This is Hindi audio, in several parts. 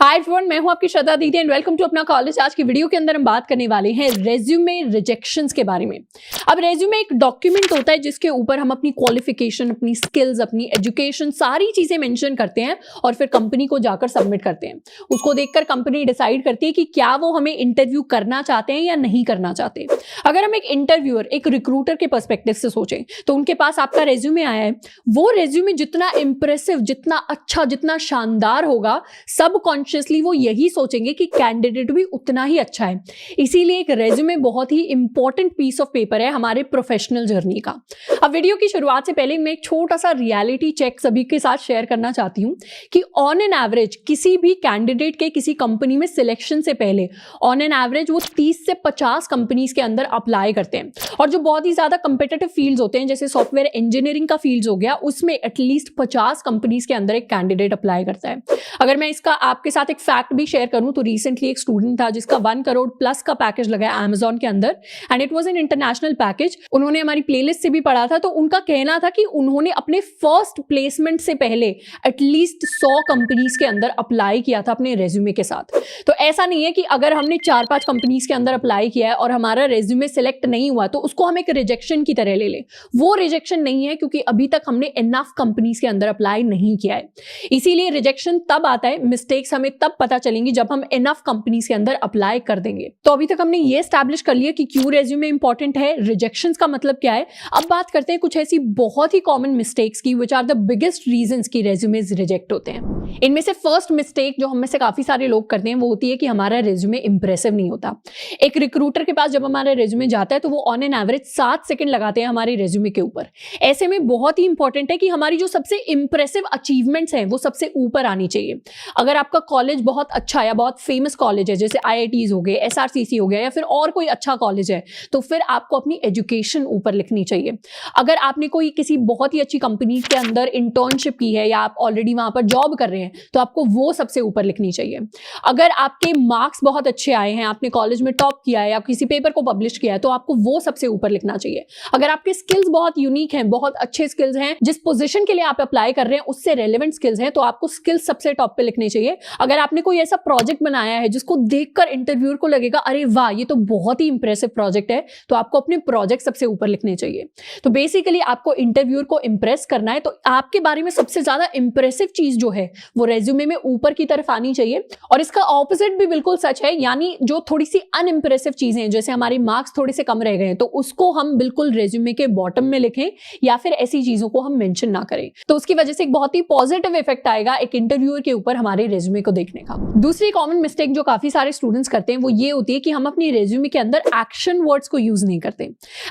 हाय एवरीवन, मैं हूं आपकी श्रद्धा दीदी एंड वेलकम टू अपना कॉलेज। आज की वीडियो के अंदर हम बात करने वाले हैं रेज्यूमे रिजेक्शंस के बारे में। अब रेज्यूमे एक डॉक्यूमेंट होता है जिसके ऊपर हम अपनी क्वालिफिकेशन, अपनी स्किल्स, अपनी एजुकेशन, सारी चीजें मेंशन करते हैं और फिर कंपनी को जाकर सबमिट करते हैं। उसको देखकर कंपनी डिसाइड करती है कि क्या वो हमें इंटरव्यू करना चाहते हैं या नहीं करना चाहते। अगर हम एक इंटरव्यूअर, एक रिक्रूटर के पर्सपेक्टिव से सोचें तो उनके पास आपका रेज्यूमे आया है, वो रेज्यूमे जितना इंप्रेसिव, जितना अच्छा, जितना शानदार होगा, सब कॉन्शियसली वो यही सोचेंगे कि कैंडिडेट भी उतना ही अच्छा है। इसीलिए एक रेज्यूमे बहुत ही इंपॉर्टेंट पीस ऑफ पेपर है हमारे प्रोफेशनल जर्नी का। अब वीडियो की शुरुआत से पहले मैं एक छोटा सा रियलिटी चेक सभी के साथ शेयर करना चाहती हूं कि ऑन एन एवरेज किसी भी कैंडिडेट के किसी कंपनी में सिलेक्शन से पहले ऑन एन एवरेज वो 30 से 50 कंपनीज के अंदर अप्लाई करते हैं। और जो बहुत ही ज्यादा कंपिटिटिव फील्ड्स होते हैं, जैसे सॉफ्टवेयर इंजीनियरिंग का फील्ड्स हो गया, उसमें एटलीस्ट 50 कंपनीज के अंदर एक कैंडिडेट अप्लाई करता है। अगर मैं इसका आपके साथ एक फैक्ट भी शेयर करूं तो रिसेंटली एक स्टूडेंट था जिसका 1 करोड़ प्लस का पैकेज लगा है Amazon के अंदर and it was an international package. उन्होंने हमारी प्लेलिस्ट से भी पढ़ा था, तो उनका कहना था कि उन्होंने अपने फर्स्ट प्लेसमेंट से पहले एटलीस्ट 100 कंपनीज के अंदर अप्लाई किया था अपने रेज्यूमे के साथ। तो ऐसा नहीं है कि अगर हमने 4-5 कंपनीज के अंदर अप्लाई किया है और हमारा रेज्यूमे सिलेक्ट नहीं हुआ तो उसको हम एक रिजेक्शन की तरह ले लें। वो रिजेक्शन नहीं है, क्योंकि अभी तक हमने इनफ कंपनीज के अंदर अप्लाई नहीं किया है। इसीलिए रिजेक्शन तब आता है, मिस्टेक्स हमें तब पता चलेंगी जब हम इनफ कंपनीज के अंदर अप्लाई कर देंगे। तो अभी तक हमने ये एस्टैब्लिश कर लिया कि क्यों रेज्यूमे इंपॉर्टेंट है, रिजेक्शंस का मतलब क्या है। अब बात करते हैं कुछ ऐसी बहुत ही कॉमन मिस्टेक्स की which are the biggest reasons की रेज्यूमेज रिजेक्ट होते हैं। इनमें से फर्स्ट मिस्टेक जो हम में से काफी सारे लोग करते हैं वो होती है कि हमारा रेज्यूमे इंप्रेसिव नहीं होता। एक रिक्रूटर के पास जब हमारा रेज्यूमे जाता है तो वो ऑन एन एवरेज 7 सेकंड लगाते हैं हमारे रेज्यूमे के ऊपर। ऐसे में बहुत ही इंपॉर्टेंट है कि हमारी जो सबसे इंप्रेसिव अचीवमेंट्स हैं वो सबसे ऊपर आनी चाहिए। अगर आपका कॉलेज बहुत अच्छा या बहुत फेमस कॉलेज है, जैसे IITs हो गए, SRCC हो गया, या फिर और कोई अच्छा कॉलेज है, तो फिर आपको अपनी एजुकेशन ऊपर लिखनी चाहिए। अगर आपने कोई किसी बहुत ही अच्छी कंपनी के अंदर इंटर्नशिप की है या आप ऑलरेडी वहां पर जॉब कर रहे हैं तो आपको वो सबसे ऊपर लिखनी चाहिए। अगर आपके मार्क्स बहुत अच्छे आए हैं, आपने कॉलेज में टॉप किया है या किसी पेपर को पब्लिश किया है, तो आपको वो सबसे ऊपर लिखना चाहिए। अगर आपके स्किल्स बहुत यूनिक हैं, बहुत अच्छे स्किल्स हैं, जिस पोजीशन के लिए आप अप्लाई कर रहे हैं उससे रेलेवेंट स्किल्स हैं, तो आपको स्किल्स सबसे टॉप पे लिखने चाहिए। अगर आपने कोई ऐसा प्रोजेक्ट बनाया है जिसको देखकर इंटरव्यूअर को लगेगा अरे वाह ये तो बहुत ही इंप्रेसिव प्रोजेक्ट है, तो आपको अपने प्रोजेक्ट सबसे ऊपर लिखने चाहिए। तो बेसिकली आपको इंटरव्यूअर को इंप्रेस करना है, तो आपके बारे में सबसे ज्यादा इंप्रेसिव चीज जो है वो रेज्यूमे में ऊपर की तरफ आनी चाहिए। और इसका ऑपोजिट भी बिल्कुल सच है, यानी जो थोड़ी सी अनइंप्रेसिव चीजें, जैसे हमारे मार्क्स थोड़े से कम रह गए हैं, तो उसको हम बिल्कुल रेज्यूमे के बॉटम में लिखें या फिर ऐसी चीजों को हम मेंशन ना करें। तो उसकी वजह से एक बहुत ही पॉजिटिव इफेक्ट आएगा एक इंटरव्यूअर के ऊपर हमारे रेज्यूमे को देखने का। दूसरी कॉमन मिस्टेक जो काफी सारे स्टूडेंट्स करते हैं वो ये होती है कि हम अपनी रेज्यूमे के अंदर एक्शन वर्ड्स को यूज नहीं करते।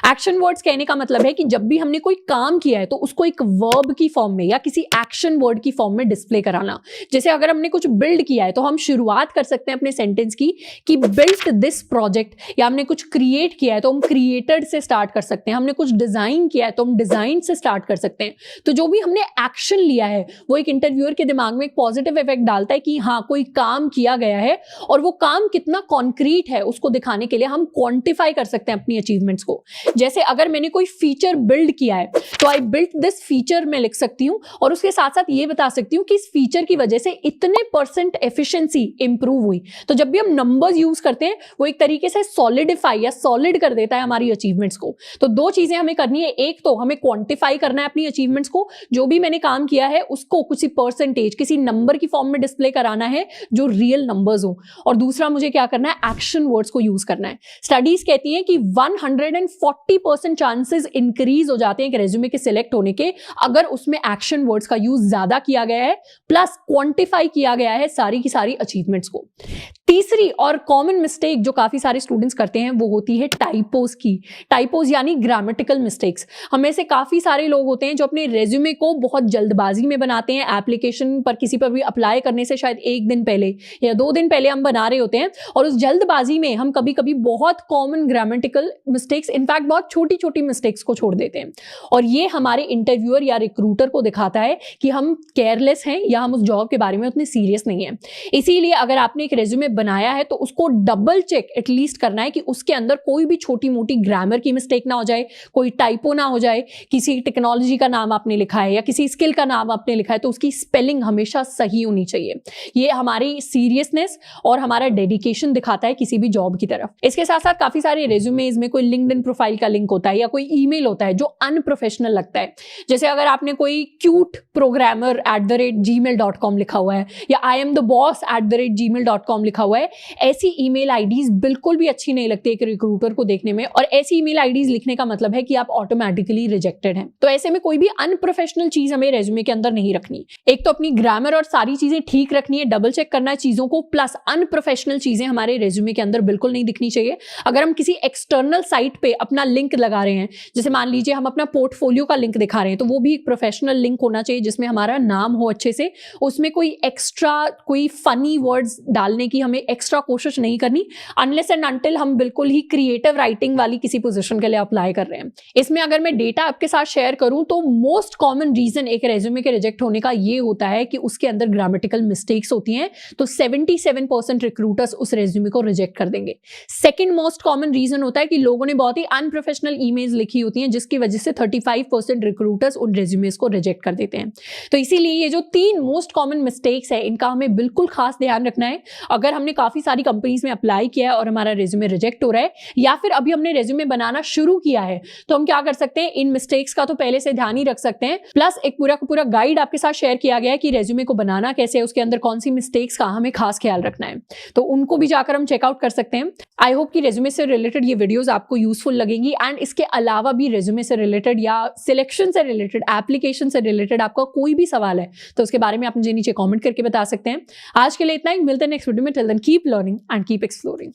एक्शन वर्ड्स कहने का मतलब है कि जब भी हमने कोई काम किया है तो उसको एक वर्ब की फॉर्म में या किसी एक्शन वर्ड की फॉर्म में डिस्प्ले कराना। जैसे अगर हमने कुछ बिल्ड किया है तो हम शुरुआत कर सकते हैं अपने सेंटेंस की कि बिल्ट दिस प्रोजेक्ट, या हमने कुछ क्रिएट किया है तो हम क्रिएटेड से स्टार्ट कर सकते हैं, हमने कुछ डिजाइन किया है तो हम डिजाइन से स्टार्ट कर सकते हैं। तो जो भी हमने एक्शन लिया है वो एक इंटरव्यूअर के दिमाग में एक पॉजिटिव इफेक्ट डालता है कि हाँ कोई काम किया गया है, और वो काम कितना कॉन्क्रीट है उसको दिखाने के लिए हम क्वांटिफाई कर सकते हैं अपनी अचीवमेंट्स को। जैसे अगर मैंने कोई फीचर बिल्ड किया है तो आई बिल्ट दिस फीचर में लिख सकती हूँ, और उसके साथ साथ ये बता सकती हूँ कि इस फीचर की वजह से इतने % एफिशिएंसी इंप्रूव हुई। तो जब भी हम नंबर्स यूज करते हैं वो एक तरीके से सॉलिडिफाई या सॉलिड कर देता है हमारी अचीवमेंट्स को। तो दो चीजें हमें करनी है, एक तो हमें क्वांटिफाई करना है अपनी अचीवमेंट्स को, जो भी मैंने काम किया है उसको किसी %, किसी नंबर की फॉर्म में डिस्प्ले कराना है जो रियल नंबर्स हो, और दूसरा मुझे क्या करना है, एक्शन वर्ड्स को यूज करना है। स्टडीज कहती हैं कि 140% चांसेस इंक्रीज हो जाते हैं एक रेज्यूमे के सिलेक्ट होने के अगर उसमें एक्शन वर्ड्स का यूज ज्यादा किया गया है, प्लस क्वांटिफाई किया गया है सारी की सारी अचीवमेंट्स को। तीसरी और कॉमन मिस्टेक जो काफी सारे स्टूडेंट्स करते हैं वो होती है टाइपोज की। टाइपोज यानी ग्रामेटिकल मिस्टेक्स। हमें से काफी सारे लोग होते हैं जो अपने रेज्यूमे को बहुत जल्दबाजी में बनाते हैं, एप्लीकेशन पर किसी पर भी अप्लाई करने से शायद 1 दिन पहले या 2 दिन पहले हम बना रहे होते हैं, और उस जल्दबाजी में हम कभी कभी बहुत कॉमन ग्रामेटिकल मिस्टेक्स, इनफैक्ट बहुत छोटी छोटी मिस्टेक्स को छोड़ देते हैं, और ये हमारे इंटरव्यूअर या रिक्रूटर को दिखाता है कि हम केयरलेस हैं या हम उस जॉब के बारे में उतने सीरियस नहीं है। इसीलिए अगर आपने एक रेज्यूमे बनाया है तो उसको डबल चेक एटलीस्ट करना है कि उसके अंदर कोई भी छोटी मोटी ग्रामर की मिस्टेक ना हो जाए, कोई टाइपो ना हो जाए, किसी टेक्नोलॉजी का नाम आपने लिखा है या किसी स्किल का नाम आपने लिखा है तो उसकी स्पेलिंग हमेशा सही होनी चाहिए। ये हमारी सीरियसनेस और हमारा डेडिकेशन दिखाता है किसी भी जॉब की तरफ। इसके साथ साथ काफी सारे रेज्यूमेज में कोई लिंक्डइन प्रोफाइल का लिंक होता है या कोई ईमेल होता है जो अनप्रोफेशनल लगता है। जैसे अगर आपने कोई क्यूट प्रोग्रामर @gmail.com लिखा हुआ है या I am the boss @gmail.com लिखा हुआ है, ऐसी ईमेल आईडीज बिल्कुल भी अच्छी नहीं लगती एक रिक्रूटर को देखने में, और ऐसी ईमेल आईडीज लिखने का मतलब है कि आप ऑटोमेटिकली रिजेक्टेड हैं। तो ऐसे में कोई भी अनप्रोफेशनल चीज हमें रेज्यूमे के अंदर नहीं रखनी। एक तो अपनी ग्रामर और सारी चीजें ठीक रखनी है, डबल चेक करना है चीजों को, प्लस अनप्रोफेशनल चीजें हमारे रेज्यूमे के अंदर बिल्कुल नहीं दिखनी चाहिए। अगर हम किसी एक्सटर्नल साइट पे अपना लिंक लगा रहे हैं, जैसे मान लीजिए हम अपना पोर्टफोलियो का लिंक दिखा रहे हैं, तो वो भी एक प्रोफेशनल लिंक होना चाहिए जिसमें हमारा नाम हो अच्छे से, उसमें कोई एक्स्ट्रा कोई फनी वर्ड्स डालने की हमें एक्स्ट्रा कोशिश नहीं करनी, अनलेस एंड अनटिल हम बिल्कुल ही क्रिएटिव राइटिंग वाली किसी पोजीशन के लिए अप्लाई कर रहे हैं। इसमें अगर मैं डेटा आपके साथ शेयर करूं तो मोस्ट कॉमन रीजन एक रेज्यूमे के रिजेक्ट होने का ये होता है कि उसके अंदर ग्रामेटिकल मिस्टेक्स होती हैं, तो 77% रिक्रूटर्स उस रेज्यूमे को रिजेक्ट कर देंगे। सेकंड मोस्ट कॉमन रीजन होता है कि लोगों ने बहुत ही अनप्रोफेशनल ईमेल्स लिखी होती हैं जिसकी वजह से 35% रिक्रूटर्स उन रेज्यूमेस को रिजेक्ट कर देते हैं। तो इसीलिए ये जो 3 मोस्ट कॉमन मिस्टेक्स है इनका हमें बिल्कुल खास ध्यान रखना है। अगर हमने काफी सारी कंपनीज में अप्लाई किया है और हमारा रेज्यूमे रिजेक्ट हो रहा है, या फिर अभी हमने रेज्यूमे बनाना शुरू किया है, तो हम क्या कर सकते हैं, इन मिस्टेक्स का तो पहले से ध्यान ही रख सकते हैं, प्लस एक पूरा का पूरा गाइड आपके साथ शेयर किया गया है कि रेज्यूमे को बनाना कैसे है, उसके अंदर कौन सी मिस्टेक्स का हमें खास ख्याल रखना है, तो उनको भी जाकर हम चेकआउट कर सकते हैं। आई होप कि रेज्यूमे से रिलेटेड ये वीडियोस आपको यूजफुल लगेंगी, एंड इसके अलावा भी रेज्यूमे से रिलेटेड या सिलेक्शन से रिलेटेड, एप्लीकेशन से रिलेटेड आपका कोई भी सवाल है तो उसके बारे में आप मुझे नीचे कमेंट करके बता सकते हैं। आज के लिए इतना ही, मिलते हैं नेक्स्ट वीडियो में। Till then keep learning and keep exploring.